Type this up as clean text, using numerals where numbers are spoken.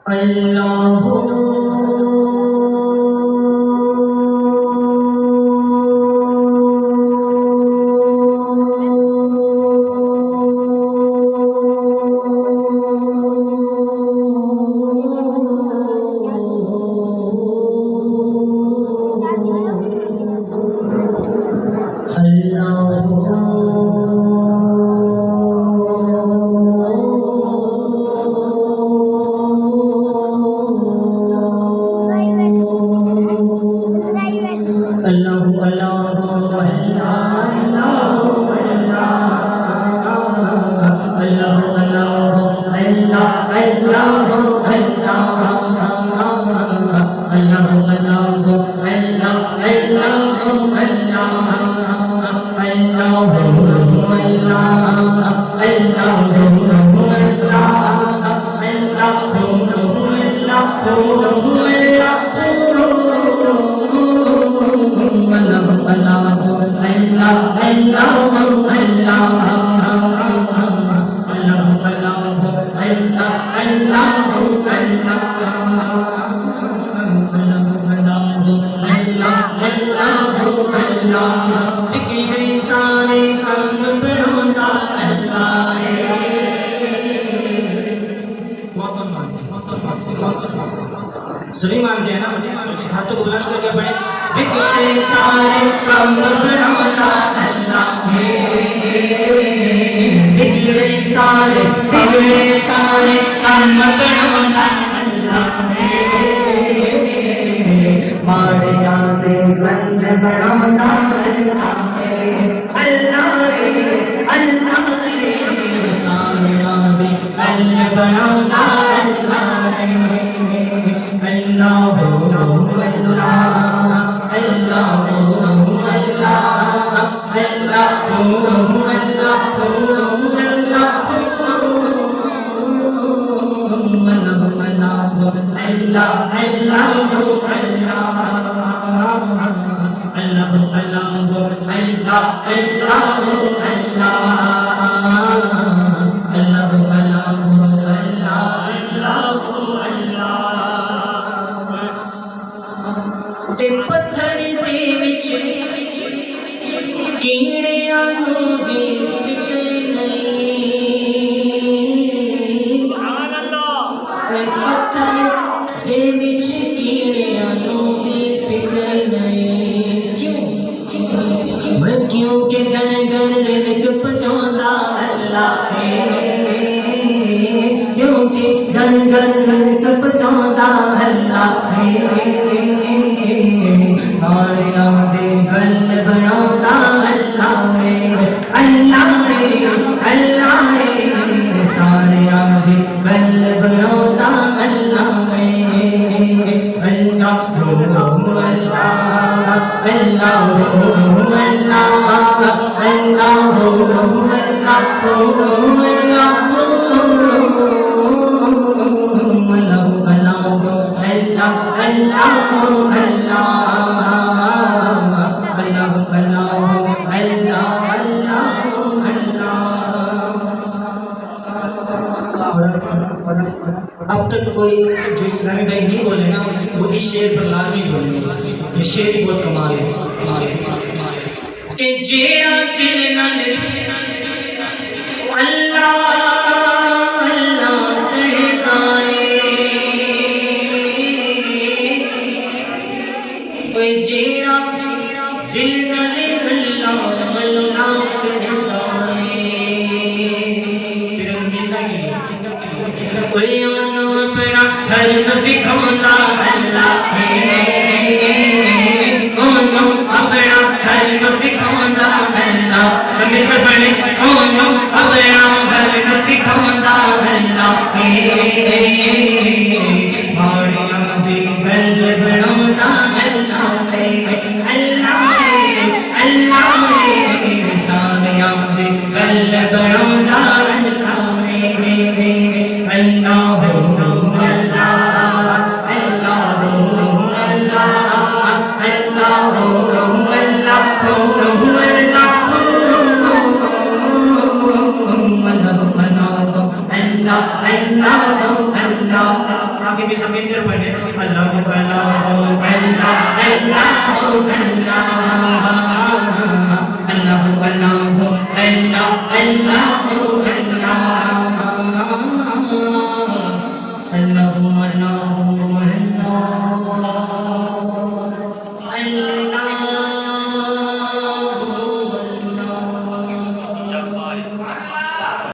اللہ سبھی مانتے ہیں نا ہاتھ تو بلند کر کے پڑھیں بگڑے سارے کام بناتا اللہ ہے بگڑے سارے کام بناتا اللہ ہے مارے آتے بند بناتا اللہ ہے اللہ ہے اللہ ہے سارے آتے بند بناتا اللہ ہے اللہ پتھر دے وچ کیڑیاں نوں بھی فکر نہیں سبحان اللہ پتھر دے وچ کیڑیاں نوں بھی فکر نہیں کیوں کہ گھر گھر رزق پہنچاوندا اللہ ہے کیونکہ گھر گھر رزق پہنچاوندا اللہ ہے ساریاں دے گل بناوندا اللہ ہے اللہ ہے اللہ ہے ساریاں دے گل بناوندا اللہ ہے اللہ اب تک کوئی جو اسلامی بھائی نہیں بولے نا وہ اس شعر پر لازمی بولے یہ شعر بہت کمال ہے کہ جیڑا دل نال اللہ اللہ کرتا ہے اوے جیڑا دل نال اللہ اللہ کرتا ہے پھر ملتا کی کوئی اپنا ہر نبی کھوندا اللہ ہے اپنا ہر نبی کھوندا اللہ سمجھ کر پڑھیں اپنا ہر نبی کھوندا اللہ ہے ماڑیاں دی گل بناوندا اللہ ہے اللہ ہے اللہ ہے ساریاں دی گل بناوندا اللہ ہے Allah آپ کے بھی زمین پر پڑھیں اللہ اللہ اللہ اللہ اللہ اللہ اللہ اللہ